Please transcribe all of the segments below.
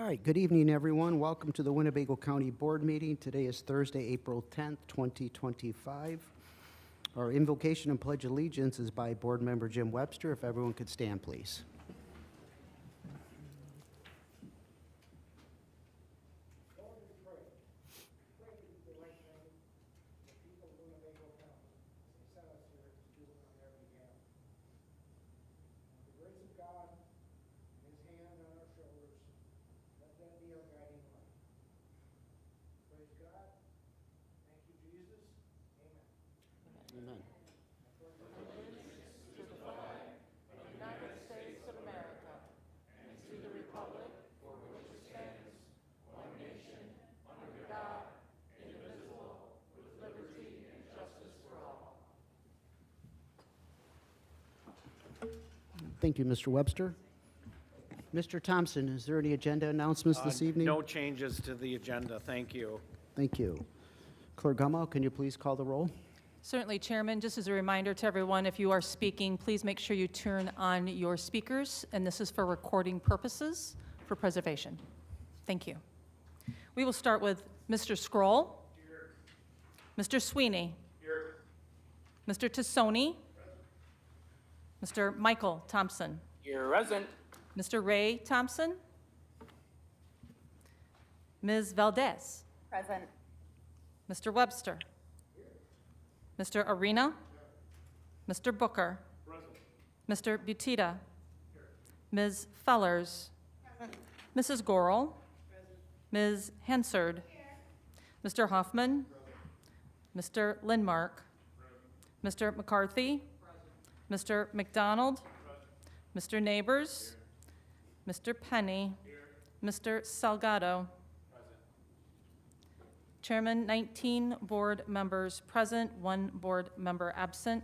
right, good evening, everyone. Welcome to the Winnebago County Board meeting. Today is Thursday, April 10th, 2025. Our invocation and pledge allegiance is by Board Member Jim Webster. If everyone could stand, please. Amen. Thank you, Mr. Webster. Mr. Thompson, is there any agenda announcements this evening? No changes to the agenda, thank you. Thank you. Clerk Gummow, can you please call the roll? Certainly, Chairman. Just as a reminder to everyone, if you are speaking, please make sure you turn on your speakers, and this is for recording purposes for preservation. Thank you. We will start with Mr. Scroll. Here. Mr. Sweeney. Here. Mr. Tassoni. Mr. Michael Thompson. Here, present. Mr. Ray Thompson. Ms. Valdez. Present. Mr. Webster. Mr. Arena. Mr. Booker. Mr. Butita. Ms. Fellers. Mrs. Gorel. Ms. Hansard. Mr. Hoffman. Mr. Lindmark. Mr. McCarthy. Mr. McDonald. Mr. Neighbors. Mr. Penny. Mr. Salgado. Chairman, 19 board members present, 1 board member absent.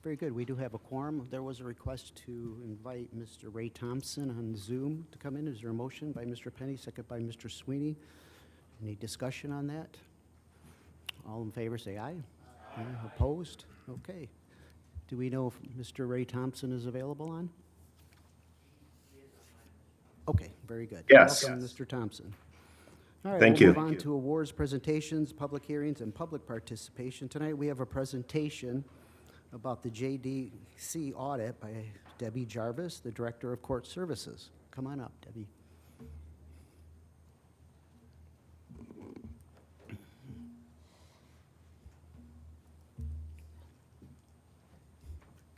Very good. We do have a quorum. There was a request to invite Mr. Ray Thompson on Zoom to come in. Is there a motion by Mr. Penny, second by Mr. Sweeney? Any discussion on that? All in favor, say aye. Aye. Opposed? Okay. Do we know if Mr. Ray Thompson is available on? Okay, very good. Yes. Welcome, Mr. Thompson. All right, Thank we'll you. move on to awards, presentations, public hearings, and public participation. Tonight we have a presentation about the JDC audit by Debbie Jarvis, the Director of Court Services. Come on up, Debbie.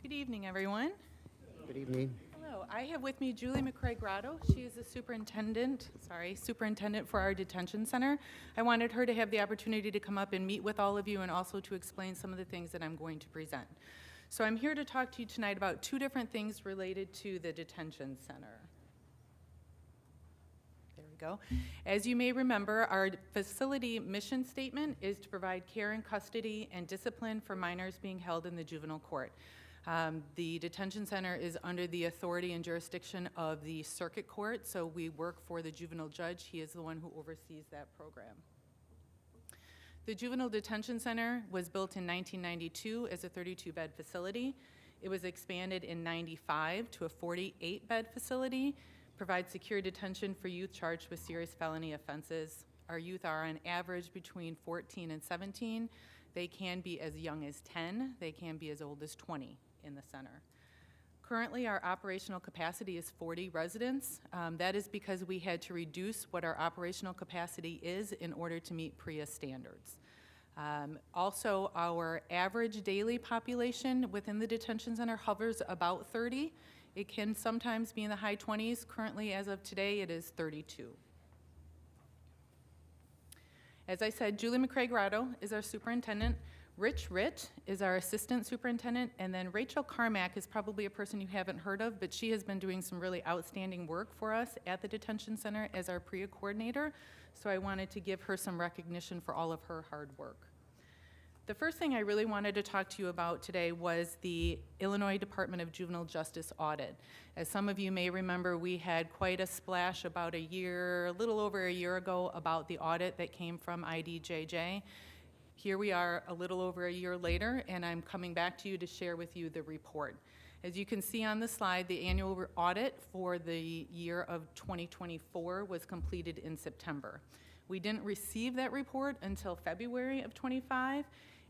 Good evening, everyone. Good evening. Hello, I have with me Julie McCrae-Grotto. She is the superintendent for our detention center. I wanted her to have the opportunity to come up and meet with all of you and also to explain some of the things that I'm going to present. So I'm here to talk to you tonight about 2 different things related to the detention center. There we go. As you may remember, our facility mission statement is to provide care and custody and discipline for minors being held in the juvenile court. The detention center is under the authority and jurisdiction of the circuit court, so we work for the juvenile judge. He is the one who oversees that program. The juvenile detention center was built in 1992 as a 32-bed facility. It was expanded in 95 to a 48-bed facility, provides secure detention for youth charged with serious felony offenses. Our youth are on average between 14 and 17. They can be as young as 10. They can be as old as 20 in the center. Currently, our operational capacity is 40 residents. That is because we had to reduce what our operational capacity is in order to meet PREA standards. Also, our average daily population within the detention center hovers about 30. It can sometimes be in the high 20s. Currently, as of today, it is 32. As I said, Julie McCrae-Grotto is our superintendent. Rich Ritt is our assistant superintendent, and then Rachel Carmack is probably a person you haven't heard of, but she has been doing some really outstanding work for us at the detention center as our PREA coordinator, so I wanted to give her some recognition for all of her hard work. The first thing I really wanted to talk to you about today was the Illinois Department of Juvenile Justice audit. As some of you may remember, we had quite a splash about a little over a year ago about the audit that came from IDJJ. Here we are a little over a year later, and I'm coming back to you to share with you the report. As you can see on the slide, the annual audit for the year of 2024 was completed in September. We didn't receive that report until February of 25,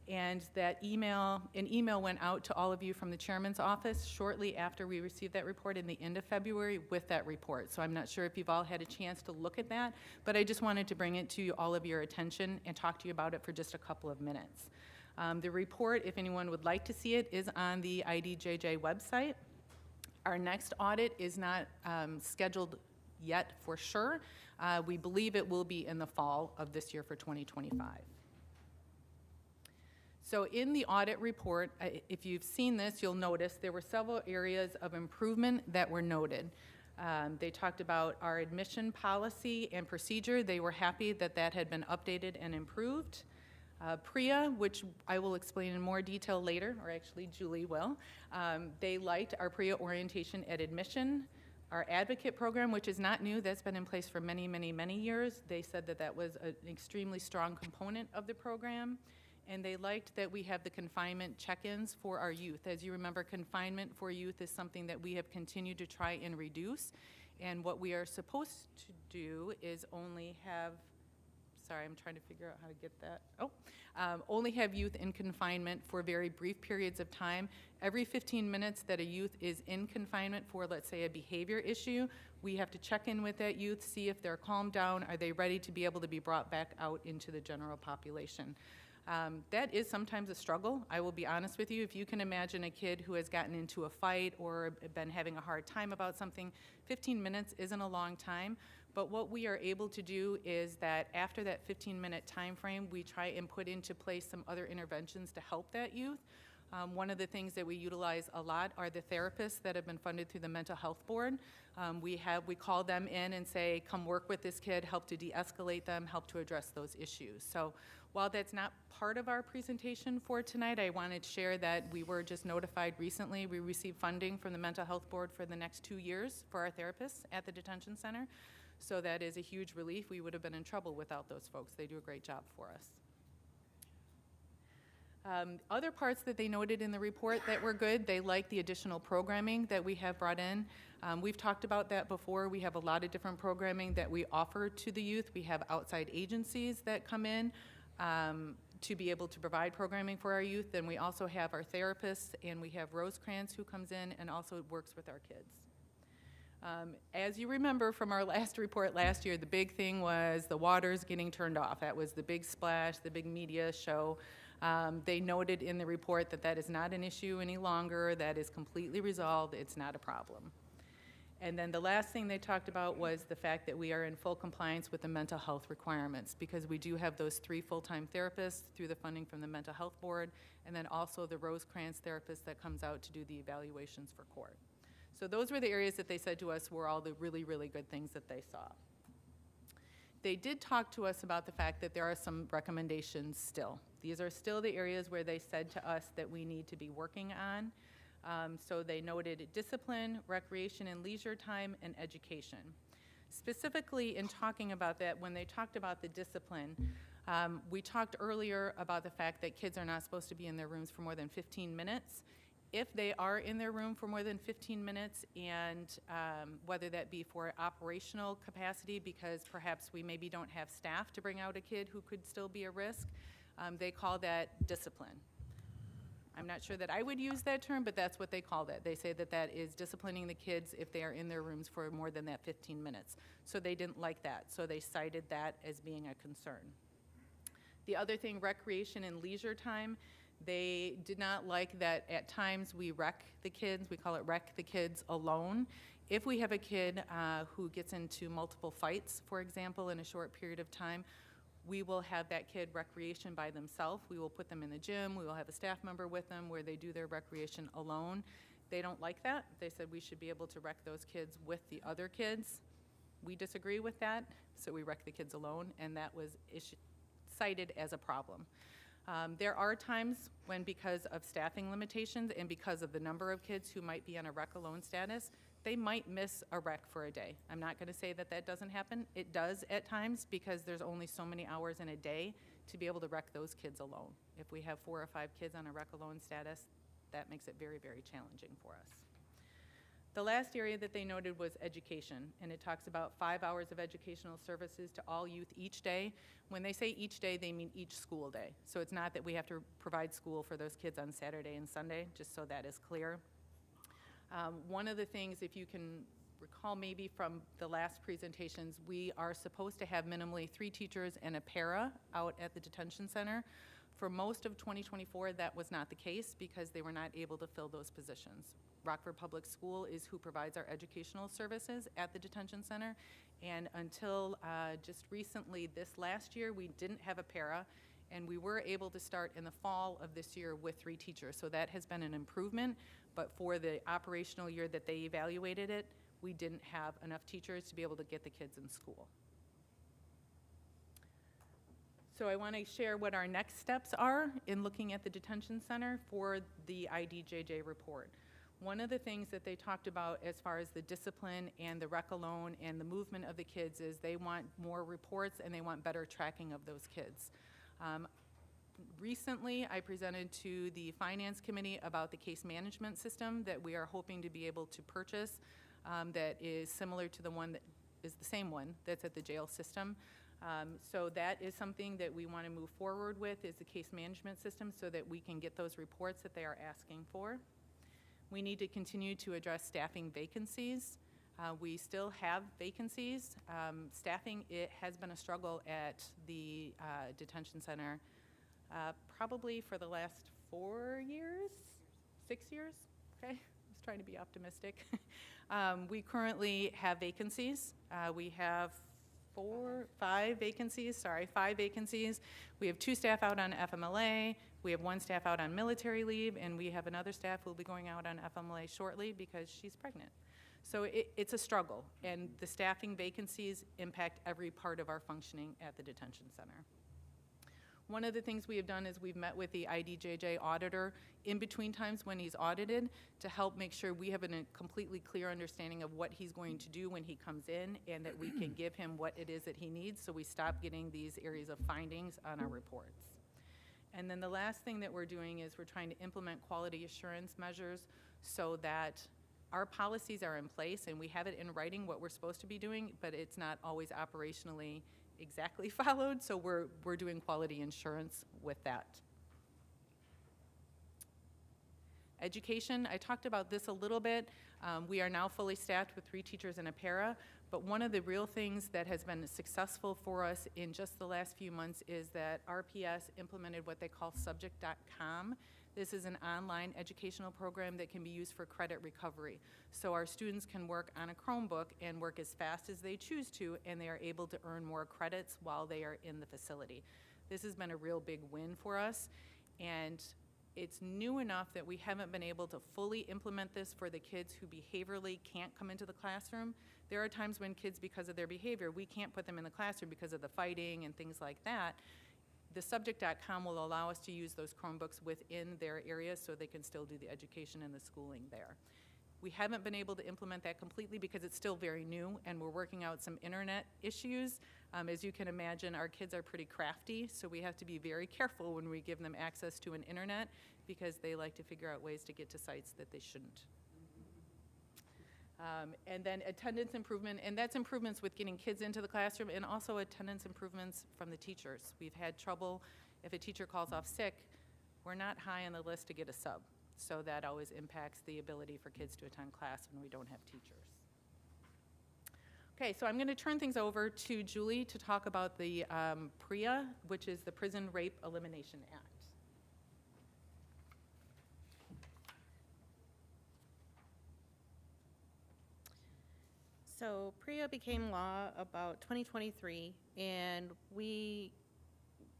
and an email went out to all of you from the chairman's office shortly after we received that report in the end of February with that report. So I'm not sure if you've all had a chance to look at that, but I just wanted to bring it to all of your attention and talk to you about it for just a couple of minutes. The report, if anyone would like to see it, is on the IDJJ website. Our next audit is not scheduled yet for sure. We believe it will be in the fall of this year for 2025. So in the audit report, if you've seen this, you'll notice there were several areas of improvement that were noted. They talked about our admission policy and procedure. They were happy that that had been updated and improved. PRIA, which I will explain in more detail later, or actually Julie will, they liked our PRIA orientation at admission. Our advocate program, which is not new, that's been in place for many, many, many years. They said that that was an extremely strong component of the program. And they liked that we have the confinement check-ins for our youth. As you remember, confinement for youth is something that we have continued to try and reduce. And what we are supposed to do is only have, sorry, I'm trying to figure out how to get that. Only have youth in confinement for very brief periods of time. Every 15 minutes that a youth is in confinement for, let's say, a behavior issue, we have to check in with that youth, see if they're calmed down, are they ready to be able to be brought back out into the general population. That is sometimes a struggle. I will be honest with you. If you can imagine a kid who has gotten into a fight or been having a hard time about something, 15 minutes isn't a long time. But what we are able to do is that after that 15-minute time frame, we try and put into place some other interventions to help that youth. One of the things that we utilize a lot are the therapists that have been funded through the Mental Health Board. We call them in and say, come work with this kid, help to de-escalate them, help to address those issues. So while that's not part of our presentation for tonight, I wanted to share that we were just notified recently. We received funding from the Mental Health Board for the next 2 years for our therapists at the detention center. So that is a huge relief. We would have been in trouble without those folks. They do a great job for us. Other parts that they noted in the report that were good, they liked the additional programming that we have brought in. We've talked about that before. We have a lot of different programming that we offer to the youth. We have outside agencies that come in to be able to provide programming for our youth. Then we also have our therapists, and we have Rosecrans who comes in and also works with our kids. As you remember from our last report last year, the big thing was the waters getting turned off. That was the big splash, the big media show. They noted in the report that that is not an issue any longer. That is completely resolved. It's not a problem. And then the last thing they talked about was the fact that we are in full compliance with the mental health requirements, because we do have those 3 full-time therapists through the funding from the Mental Health Board, and then also the Rosecrans therapist that comes out to do the evaluations for court. So those were the areas that they said to us were all the really, really good things that they saw. They did talk to us about the fact that there are some recommendations still. These are still the areas where they said to us that we need to be working on. So they noted discipline, recreation and leisure time, and education. Specifically in talking about that, when they talked about the discipline, we talked earlier about the fact that kids are not supposed to be in their rooms for more than 15 minutes. If they are in their room for more than 15 minutes, and whether that be for operational capacity, because perhaps we maybe don't have staff to bring out a kid who could still be a risk, they call that discipline. I'm not sure that I would use that term, but that's what they call that. They say that that is disciplining the kids if they are in their rooms for more than that 15 minutes. So they didn't like that, so they cited that as being a concern. The other thing, recreation and leisure time, they did not like that at times we wreck the kids. We call it wreck the kids alone. If we have a kid who gets into multiple fights, for example, in a short period of time, we will have that kid recreation by themselves. We will put them in the gym. We will have a staff member with them where they do their recreation alone. They don't like that. They said we should be able to rec those kids with the other kids. We disagree with that, so we rec the kids alone, and that was cited as a problem. There are times when, because of staffing limitations and because of the number of kids who might be on a rec alone status, they might miss a rec for a day. I'm not going to say that that doesn't happen. It does at times, because there's only so many hours in a day to be able to rec those kids alone. If we have 4 or 5 kids on a rec alone status, that makes it very, very challenging for us. The last area that they noted was education, and it talks about 5 hours of educational services to all youth each day. When they say each day, they mean each school day. So it's not that we have to provide school for those kids on Saturday and Sunday, just so that is clear. One of the things, if you can recall maybe from the last presentations, we are supposed to have minimally 3 teachers and a para out at the detention center. For most of 2024, that was not the case because they were not able to fill those positions. Rockford Public School is who provides our educational services at the detention center, and until just recently, this last year, we didn't have a para, and we were able to start in the fall of this year with 3 teachers. So that has been an improvement, but for the operational year that they evaluated it, we didn't have enough teachers to be able to get the kids in school. So I want to share what our next steps are in looking at the detention center for the IDJJ report. One of the things that they talked about as far as the discipline and the rec alone and the movement of the kids is they want more reports and they want better tracking of those kids. Recently, I presented to the Finance Committee about the case management system that we are hoping to be able to purchase that is similar to the one that is the same one that's at the jail system. So that is something that we want to move forward with, is the case management system, so that we can get those reports that they are asking for. We need to continue to address staffing vacancies. We still have vacancies. Staffing, it has been a struggle at the detention center probably for the last 4 years, 6 years, okay? I was trying to be optimistic. We currently have vacancies. We have 5 vacancies. We have 2 staff out on FMLA. We have 1 staff out on military leave, and we have another staff who will be going out on FMLA shortly because she's pregnant. So it's a struggle, and the staffing vacancies impact every part of our functioning at the detention center. One of the things we have done is we've met with the IDJJ auditor in between times when he's audited to help make sure we have a completely clear understanding of what he's going to do when he comes in, and that we can give him what it is that he needs, so we stop getting these areas of findings on our reports. And then the last thing that we're doing is we're trying to implement quality assurance measures so that our policies are in place and we have it in writing what we're supposed to be doing, but it's not always operationally exactly followed, so we're doing quality assurance with that. Education, I talked about this a little bit. We are now fully staffed with 3 teachers and a para, but one of the real things that has been successful for us in just the last few months is that RPS implemented what they call subject.com. This is an online educational program that can be used for credit recovery. So our students can work on a Chromebook and work as fast as they choose to, and they are able to earn more credits while they are in the facility. This has been a real big win for us, and it's new enough that we haven't been able to fully implement this for the kids who behaviorally can't come into the classroom. There are times when kids, because of their behavior, we can't put them in the classroom because of the fighting and things like that. The subject.com will allow us to use those Chromebooks within their areas so they can still do the education and the schooling there. We haven't been able to implement that completely because it's still very new, and we're working out some internet issues. As you can imagine, our kids are pretty crafty, so we have to be very careful when we give them access to an internet because they like to figure out ways to get to sites that they shouldn't. And then attendance improvement, and that's improvements with getting kids into the classroom and also attendance improvements from the teachers. We've had trouble, if a teacher calls off sick, we're not high on the list to get a sub. So that always impacts the ability for kids to attend class when we don't have teachers. Okay, so I'm going to turn things over to Julie to talk about the PREA, which is the Prison Rape Elimination Act. So PREA became law about 2023, and we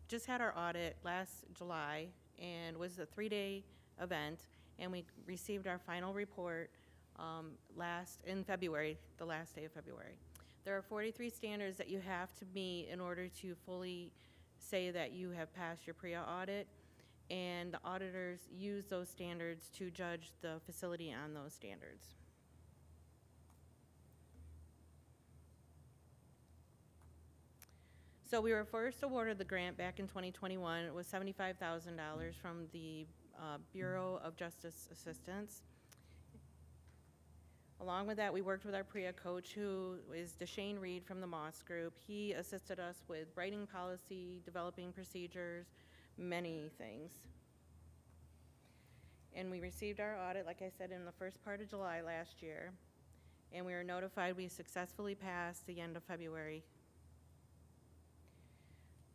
just had our audit last July, and was a 3-day event, and we received our final report in February, the last day of February. There are 43 standards that you have to meet in order to fully say that you have passed your PREA audit, and the auditors use those standards to judge the facility on those standards. So we were first awarded the grant back in 2021. It was $75,000 from the Bureau of Justice Assistance. Along with that, we worked with our PREA coach, who is Deshane Reed from the Moss Group. He assisted us with writing policy, developing procedures, many things. And we received our audit, like I said, in the first part of July last year. And we were notified we successfully passed the end of February.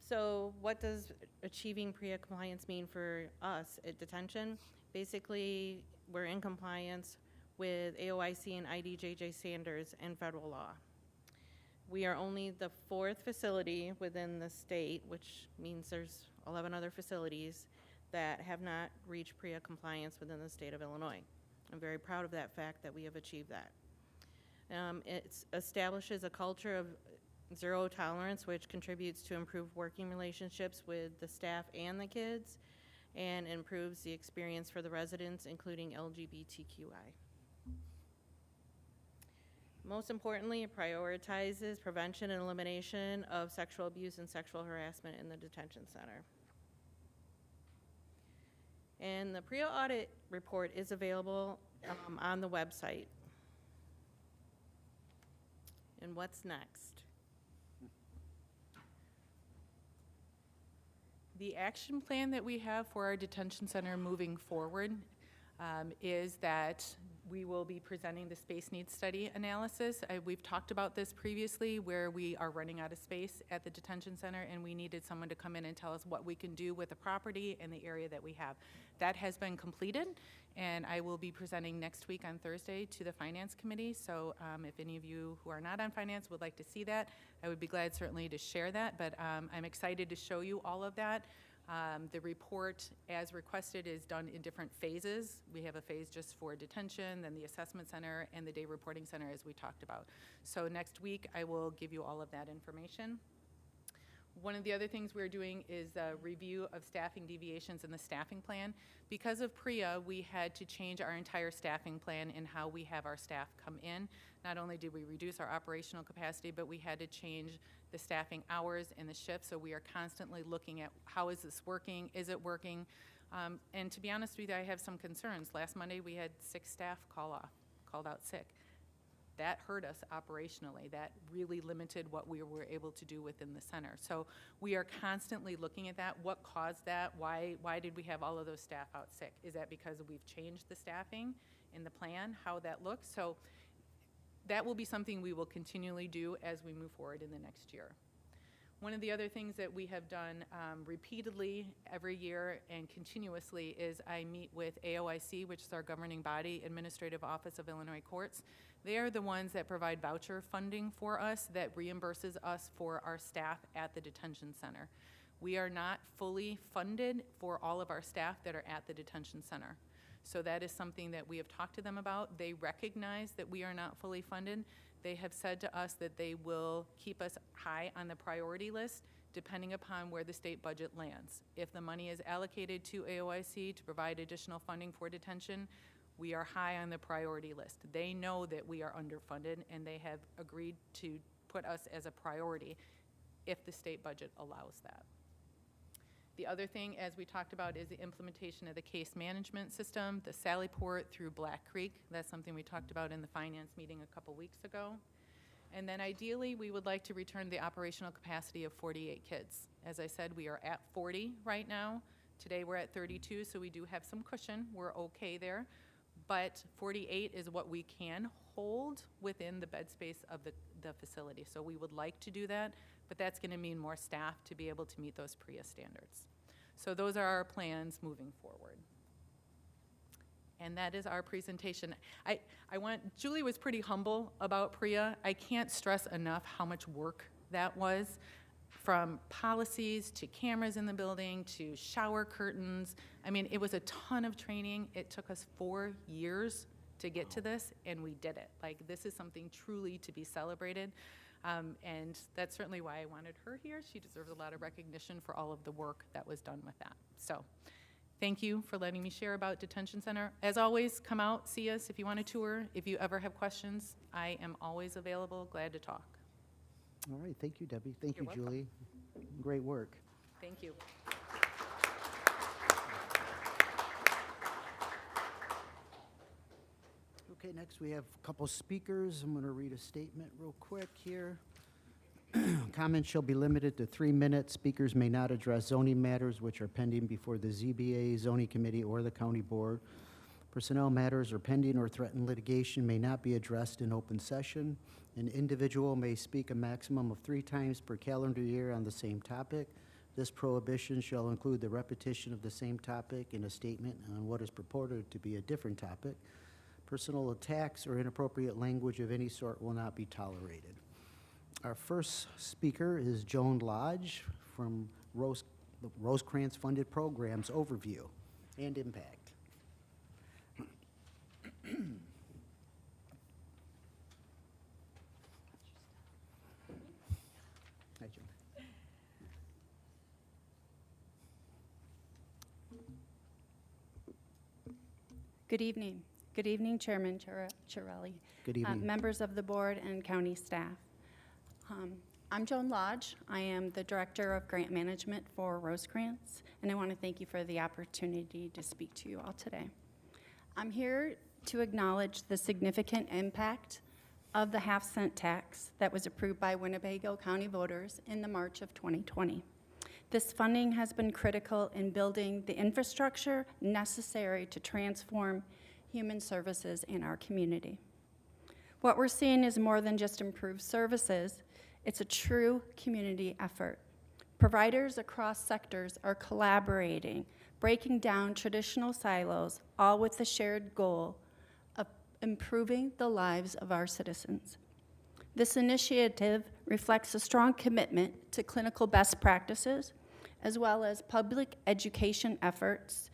So what does achieving PREA compliance mean for us at detention? Basically, we're in compliance with AOIC and IDJJ standards and federal law. We are only the 4th facility within the state, which means there's 11 other facilities that have not reached PREA compliance within the state of Illinois. I'm very proud of that fact that we have achieved that. It establishes a culture of zero tolerance, which contributes to improved working relationships with the staff and the kids, and improves the experience for the residents, including LGBTQI. Most importantly, it prioritizes prevention and elimination of sexual abuse and sexual harassment in the detention center. And the PREA audit report is available on the website. And what's next? The action plan that we have for our detention center moving forward is that we will be presenting the space needs study analysis. We've talked about this previously, where we are running out of space at the detention center, and we needed someone to come in and tell us what we can do with the property and the area that we have. That has been completed, and I will be presenting next week on Thursday to the Finance Committee. So if any of you who are not on Finance would like to see that, I would be glad certainly to share that, but I'm excited to show you all of that. The report, as requested, is done in different phases. We have a phase just for detention, then the assessment center, and the day reporting center, as we talked about. So next week, I will give you all of that information. One of the other things we're doing is a review of staffing deviations in the staffing plan. Because of PREA, we had to change our entire staffing plan and how we have our staff come in. Not only did we reduce our operational capacity, but we had to change the staffing hours and the shifts, so we are constantly looking at how is this working, is it working? And to be honest with you, I have some concerns. Last Monday, we had 6 staff called out sick. That hurt us operationally. That really limited what we were able to do within the center. So we are constantly looking at that. What caused that? Why did we have all of those staff out sick? Is that because we've changed the staffing in the plan, how that looks? So that will be something we will continually do as we move forward in the next year. One of the other things that we have done repeatedly every year and continuously is I meet with AOIC, which is our governing body, Administrative Office of Illinois Courts. They are the ones that provide voucher funding for us that reimburses us for our staff at the detention center. We are not fully funded for all of our staff that are at the detention center. So that is something that we have talked to them about. They recognize that we are not fully funded. They have said to us that they will keep us high on the priority list depending upon where the state budget lands. If the money is allocated to AOIC to provide additional funding for detention, we are high on the priority list. They know that we are underfunded, and they have agreed to put us as a priority if the state budget allows that. The other thing, as we talked about, is the implementation of the case management system, the Sallyport through Black Creek. That's something we talked about in the finance meeting a couple weeks ago. And then ideally, we would like to return the operational capacity of 48 kids. As I said, we are at 40 right now. Today we're at 32, so we do have some cushion. We're okay there. But 48 is what we can hold within the bed space of the facility. So we would like to do that, but that's going to mean more staff to be able to meet those PREA standards. So those are our plans moving forward. And that is our presentation. Julie was pretty humble about PREA. I can't stress enough how much work that was, from policies to cameras in the building to shower curtains. I mean, it was a ton of training. It took us 4 years to get to this, and we did it. Like, this is something truly to be celebrated. And that's certainly why I wanted her here. She deserves a lot of recognition for all of the work that was done with that. So thank you for letting me share about Detention Center. As always, come out, see us if you want a tour. If you ever have questions, I am always available, glad to talk. All right, thank you, Debbie. Thank You're you, welcome. Julie. Great work. Thank you. Okay, next we have a couple speakers. I'm going to read a statement real quick here. Comments shall be limited to 3 minutes. Speakers may not address zoning matters which are pending before the ZBA, zoning committee, or the county board. Personnel matters or pending or threatened litigation may not be addressed in open session. An individual may speak a maximum of 3 times per calendar year on the same topic. This prohibition shall include the repetition of the same topic in a statement on what is purported to be a different topic. Personal attacks or inappropriate language of any sort will not be tolerated. Our first speaker is Joan Lodge from Rosecrans Funded Programs Overview and Impact. Hi, Joan. Good evening. Good evening, Chairman Chiarelli. Good evening. Members of the board and county staff. I'm Joan Lodge. I am the Director of Grant Management for Rosecrans, and I want to thank you for the opportunity to speak to you all today. I'm here to acknowledge the significant impact of the half-cent tax that was approved by Winnebago County voters in the March of 2020. This funding has been critical in building the infrastructure necessary to transform human services in our community. What we're seeing is more than just improved services. It's a true community effort. Providers across sectors are collaborating, breaking down traditional silos, all with the shared goal of improving the lives of our citizens. This initiative reflects a strong commitment to clinical best practices, as well as public education efforts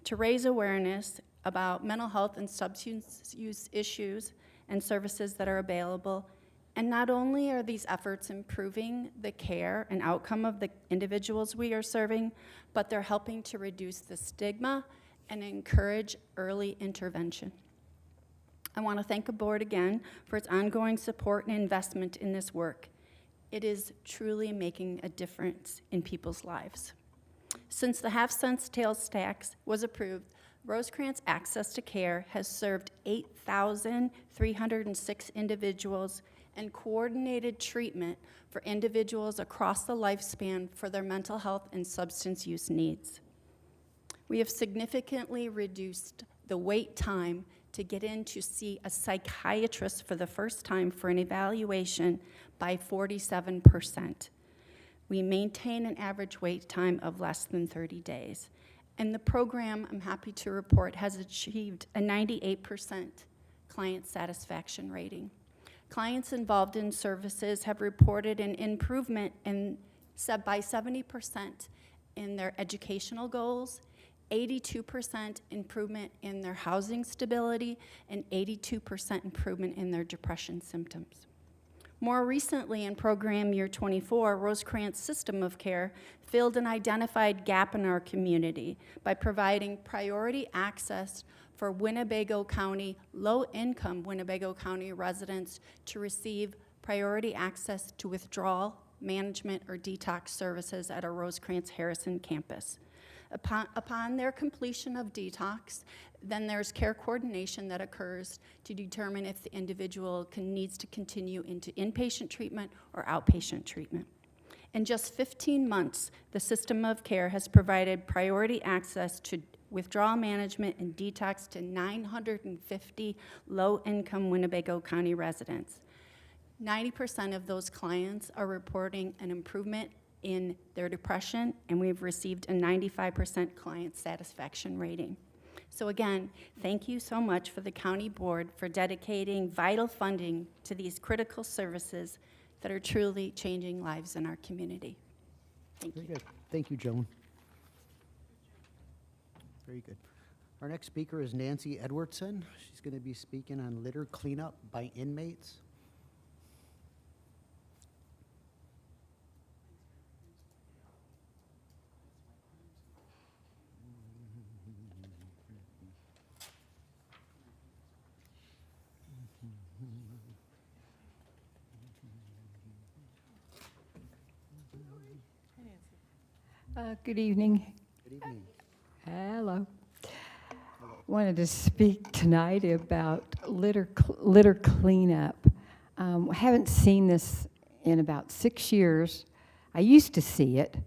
to raise awareness about mental health and substance use issues and services that are available. And not only are these efforts improving the care and outcome of the individuals we are serving, but they're helping to reduce the stigma and encourage early intervention. I want to thank the board again for its ongoing support and investment in this work. It is truly making a difference in people's lives. Since the half-cent sales tax was approved, Rosecrans Access to Care has served 8,306 individuals and coordinated treatment for individuals across the lifespan for their mental health and substance use needs. We have significantly reduced the wait time to get in to see a psychiatrist for the first time for an evaluation by 47%. We maintain an average wait time of less than 30 days. And the program, I'm happy to report, has achieved a 98% client satisfaction rating. Clients involved in services have reported an improvement by 70% in their educational goals, 82% improvement in their housing stability, and 82% improvement in their depression symptoms. More recently, in program year 24, Rosecrans System of Care filled an identified gap in our community by providing priority access for Winnebago County, low-income Winnebago County residents to receive priority access to withdrawal management or detox services at our Rosecrans Harrison campus. Upon their completion of detox, then there's care coordination that occurs to determine if the individual needs to continue into inpatient treatment or outpatient treatment. In just 15 months, the system of care has provided priority access to withdrawal management and detox to 950 low-income Winnebago County residents. 90% of those clients are reporting an improvement in their depression, and we've received a 95% client satisfaction rating. So again, thank you so much for the county board for dedicating vital funding to these critical services that are truly changing lives in our community. Thank you. Very good. Thank you, Joan. Very good. Our next speaker is Nancy Edwardson. She's going to be speaking on litter cleanup by inmates. Good evening. Good evening. Hello. Hello. wanted to speak tonight about litter cleanup. Haven't seen this in about 6 years. I used to see it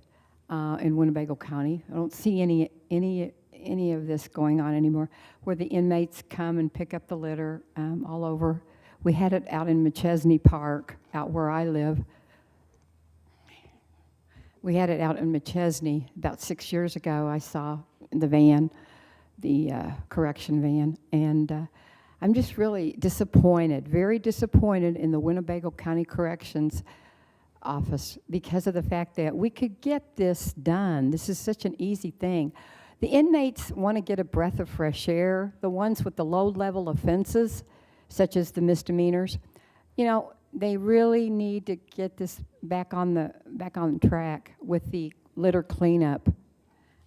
in Winnebago County. I don't see any of this going on anymore, where the inmates come and pick up the litter all over. We had it out in McChesney Park, out where I live. We had it out in McChesney about 6 years ago. I saw the van, the correction van, and I'm just really disappointed, very disappointed in the Winnebago County Corrections Office because of the fact that we could get this done. This is such an easy thing. The inmates want to get a breath of fresh air, the ones with the low-level offenses, such as the misdemeanors. You know, they really need to get this back on track with the litter cleanup.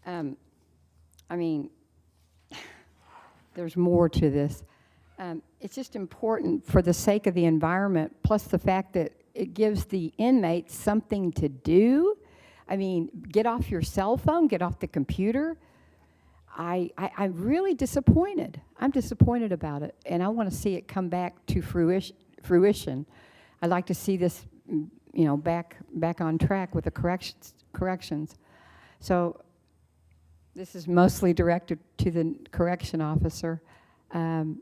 I mean, there's more to this. It's just important for the sake of the environment, plus the fact that it gives the inmates something to do. I mean, get off your cell phone, get off the computer. I'm really disappointed. I'm disappointed about it, and I want to see it come back to fruition. I'd like to see this, you know, back on track with the corrections. So this is mostly directed to the correction officer. Chairman,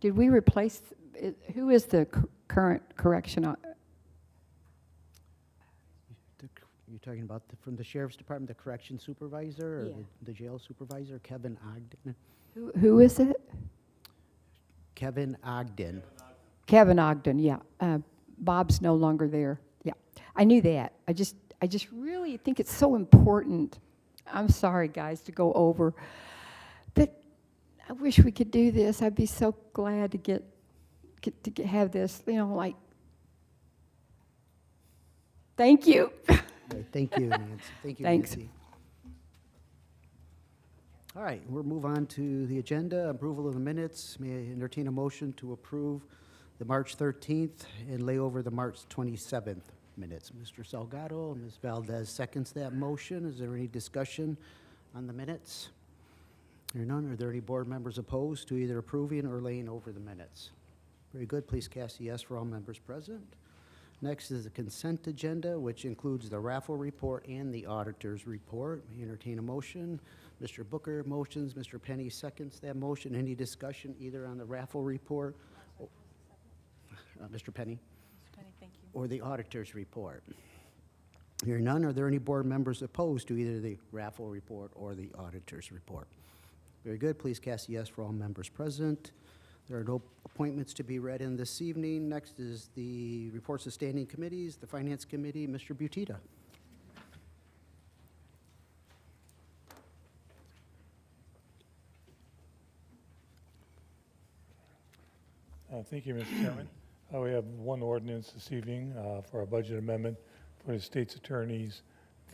did we replace, who is the current correction? You're talking about from the Sheriff's Department, the correction supervisor, or Yeah. the jail supervisor, Kevin Ogden? Who is it? Kevin Ogden. Kevin Ogden, yeah. Bob's no longer there. Yeah, I knew that. I just really think it's so important. I'm sorry, guys, to go over, but I wish we could do this. I'd be so glad to have this. You know, like. Thank you. Right, thank you, Nancy. Thank you, Thanks. Nancy. All right, we'll move on to the agenda, approval of the minutes. May I entertain a motion to approve the March 13th and lay over the March 27th minutes? Mr. Salgado and Ms. Valdez seconds that motion. Is there any discussion on the minutes? There are none. Are there any board members opposed to either approving or laying over the minutes? Very good. Please cast a yes for all members present. Next is the consent agenda, which includes the raffle report and the auditor's report. May I entertain a motion? Mr. Booker motions, Mr. Penny seconds that motion. Any discussion either on the raffle report, Mr. Penny, Thank you. or the auditor's report? Hearing none, are there any board members opposed to either the raffle report or the auditor's report? Very good. Please cast a yes for all members present. There are no appointments to be read in this evening. Next is the reports of standing committees. The Finance Committee, Mr. Butita. Thank you, Mr. Chairman. We have one ordinance this evening for a budget amendment for the state's attorney's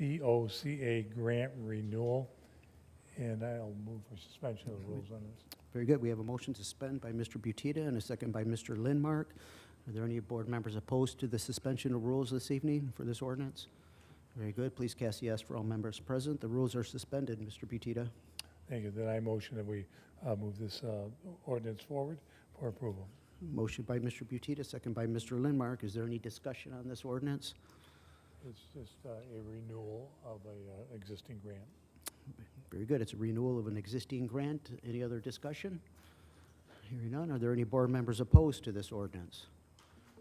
VOCA grant renewal, and I'll move for suspension of the rules on this. Very good. We have a motion to suspend by Mr. Butita and a second by Mr. Lindmark. Are there any board members opposed to the suspension of rules this evening for this ordinance? Very good. Please cast yes for all members present. The rules are suspended. Mr. Butita. Thank you. Then I motion that we move this ordinance forward for approval. Motion by Mr. Butita, second by Mr. Lindmark. Is there any discussion on this ordinance? It's just a renewal of a existing grant. Very good. It's a renewal of an existing grant. Any other discussion? Hearing none. Are there any board members opposed to this ordinance?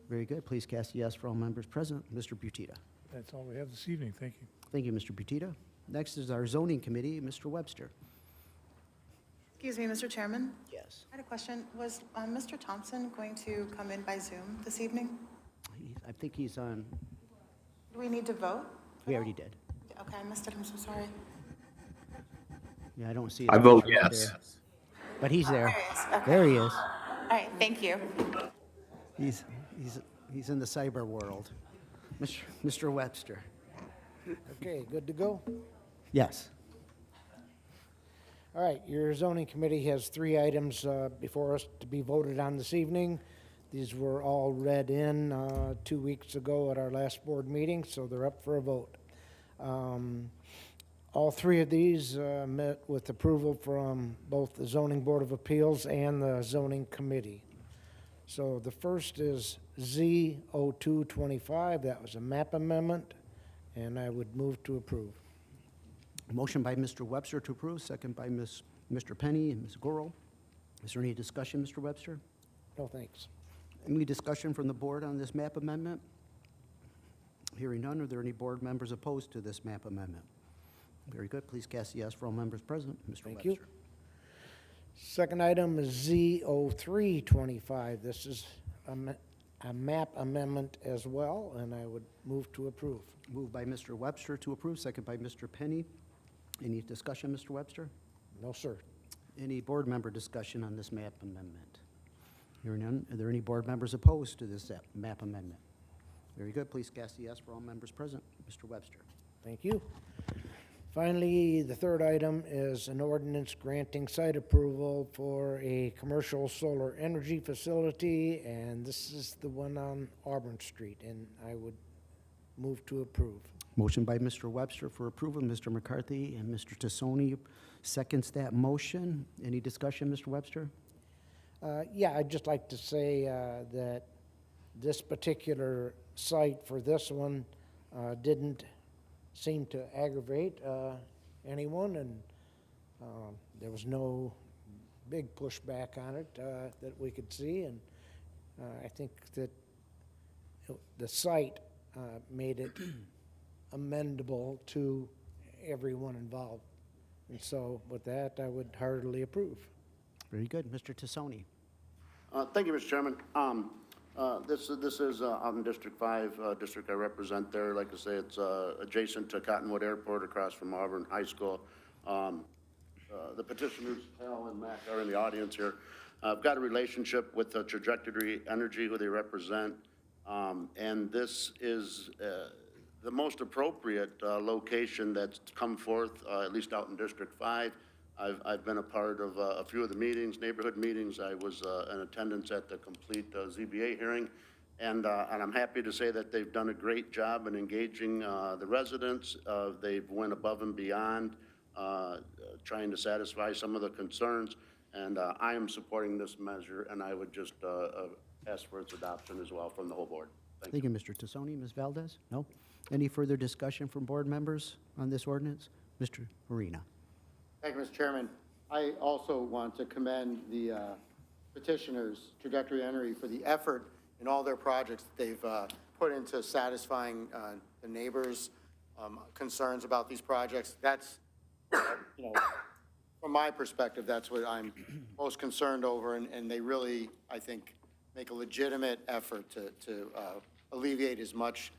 Very good. Please cast a yes for all members present. Mr. Butita. That's all we have this evening. Thank you. Thank you, Mr. Butita. Next is our zoning committee, Mr. Webster. Excuse me, Mr. Chairman. Yes. I had a question. Was Mr. Thompson going to come in by Zoom this evening? I think he's on, Do we need to vote? we already did. Okay, I missed it. I'm so sorry. Yeah, I don't see it. I vote Right yes. there. But he's there. There he is. Okay. There he is. All right, thank you. He's in the cyber world. Mr. Webster. Okay, good to go? Yes. All right, your zoning committee has 3 items before us to be voted on this evening. These were all read in 2 weeks ago at our last board meeting, so they're up for a vote. All three of these met with approval from both the Zoning Board of Appeals and the Zoning Committee. So the first is Z0225. That was a map amendment, and I would move to approve. Motion by Mr. Webster to approve, second by Mr. Penny and Ms. Goro. Is there any discussion, Mr. Webster? No thanks. Any discussion from the board on this map amendment? Hearing none, are there any board members opposed to this map amendment? Very good. Please cast yes for all members present. Mr. Thank Webster. you. Second item is Z0325. This is a map amendment as well, and I would move to approve. Moved by Mr. Webster to approve, second by Mr. Penny. Any discussion, Mr. Webster? No, sir. Any board member discussion on this map amendment? Hearing none, are there any board members opposed to this map amendment? Very good. Please cast yes for all members present. Mr. Webster. Thank you. Finally, the third item is an ordinance granting site approval for a commercial solar energy facility, and this is the one on Auburn Street, and I would move to approve. Motion by Mr. Webster for approval. Mr. McCarthy and Mr. Tassoni seconds that motion. Any discussion, Mr. Webster? Yeah, I'd just like to say that this particular site for this one didn't seem to aggravate anyone, and there was no big pushback on it that we could see, and I think that the site made it amendable to everyone involved. And so with that, I would heartily approve. Very good. Mr. Tassoni. Thank you, Mr. Chairman. This is out in District 5, district I represent there. Like I say, it's adjacent to Cottonwood Airport across from Auburn High School. The petitioners, Hal and Mac, are in the audience here. I've got a relationship with Trajectory Energy, who they represent, and this is the most appropriate location that's come forth, at least out in District 5. I've been a part of a few of the meetings, neighborhood meetings. I was in attendance at the complete ZBA hearing, and I'm happy to say that they've done a great job in engaging the residents. They've went above and beyond trying to satisfy some of the concerns, and I am supporting this measure, and I would just ask for its adoption as well from the whole board. Thank you, Mr. Tassoni. Ms. Valdez? No? Any further discussion from board members on this ordinance? Mr. Marina. Thank you, Mr. Chairman. I also want to commend the petitioners, Trajectory Energy, for the effort in all their projects that they've put into satisfying the neighbors' concerns about these projects. That's, you know, from my perspective, that's what I'm most concerned over, and they really, I think, make a legitimate effort to alleviate as much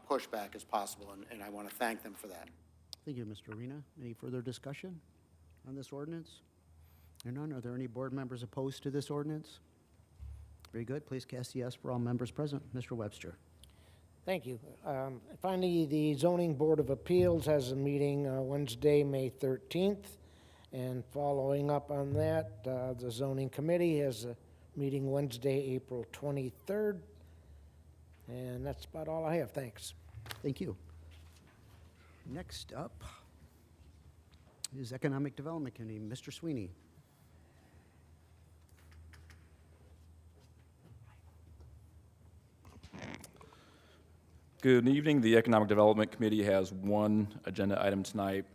pushback as possible, and I want to thank them for that. Thank you, Mr. Arena. Any further discussion on this ordinance? There none. Are there any board members opposed to this ordinance? Very good. Please cast yes for all members present. Mr. Webster. Thank you. Finally, the Zoning Board of Appeals has a meeting Wednesday, May 13th. And following up on that, the Zoning Committee has a meeting Wednesday, April 23rd. And that's about all I have. Thanks. Thank you. Next up is Economic Development Committee. Mr. Sweeney. Good evening. The Economic Development Committee has one agenda item tonight.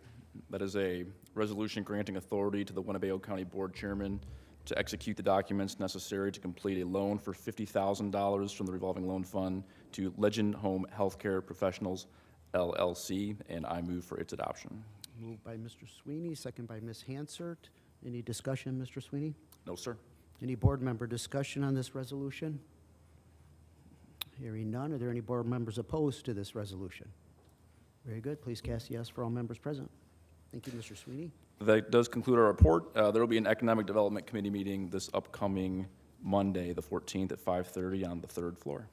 That is a resolution granting authority to the Winnebago County Board Chairman to execute the documents necessary to complete a loan for $50,000 from the revolving loan fund to Legend Home Healthcare Professionals, LLC, and I move for its adoption. Moved by Mr. Sweeney, second by Ms. Hansert. Any discussion, Mr. Sweeney? No, sir. Any board member discussion on this resolution? Hearing none, are there any board members opposed to this resolution? Very good. Please cast yes for all members present. Thank you, Mr. Sweeney. That does conclude our report. There will be an Economic Development Committee meeting this upcoming Monday, the 14th at 5:30 on the third floor.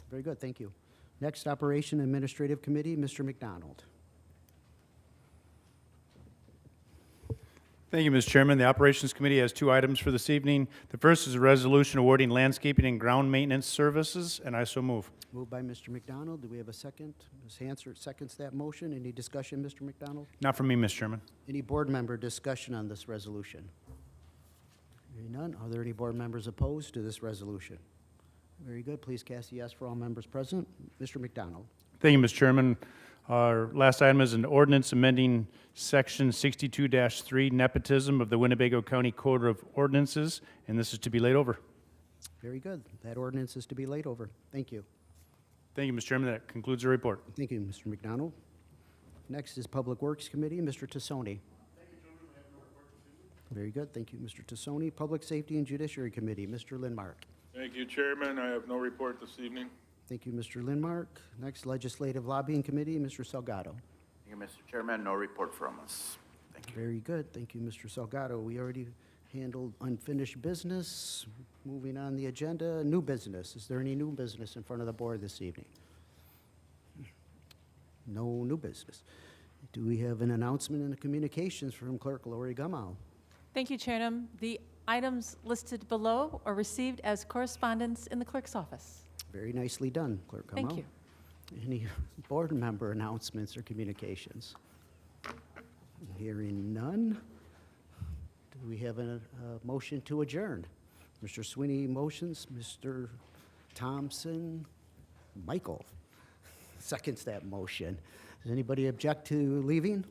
Very good. Thank you. Next, Operation Administrative Committee, Mr. McDonald. Thank you, Mr. Chairman. The Operations Committee has 2 items for this evening. The first is a resolution awarding landscaping and ground maintenance services, and I so move. Moved by Mr. McDonald. Do we have a second? Ms. Hansard seconds that motion. Any discussion, Mr. McDonald? Not from me, Mr. Chairman. Any board member discussion on this resolution? Hearing none. Are there any board members opposed to this resolution? Very good. Please cast a yes for all members present. Mr. McDonald. Thank you, Mr. Chairman. Our last item is an ordinance amending Section 62-3 nepotism of the Winnebago County Code of Ordinances, and this is to be laid over. Very good. That ordinance is to be laid over. Thank you. Thank you, Mr. Chairman. That concludes the report. Thank you, Mr. McDonald. Next is Public Works Committee, Mr. Tassoni. Very good. Thank you, Mr. Tassoni. Public Safety and Judiciary Committee, Mr. Lindmark. Thank you, Chairman. I have no report this evening. Thank you, Mr. Lindmark. Next, Legislative Lobbying Committee, Mr. Salgado. Thank you, Mr. Chairman. No report from us. Thank you. Very good. Thank you, Mr. Salgado. We already handled unfinished business. Moving on the agenda, new business. Is there any new business in front of the board this evening? No new business. Do we have an announcement in the communications from Clerk Lori Gummow? Thank you, Chairman. The items listed below are received as correspondence in the clerk's office. Very nicely done, Clerk Gummow. Thank you. Any board member announcements or communications? Hearing none. Do we have a motion to adjourn? Mr. Sweeney motions, Mr. Thompson, Michael seconds that motion. Does anybody object to leaving?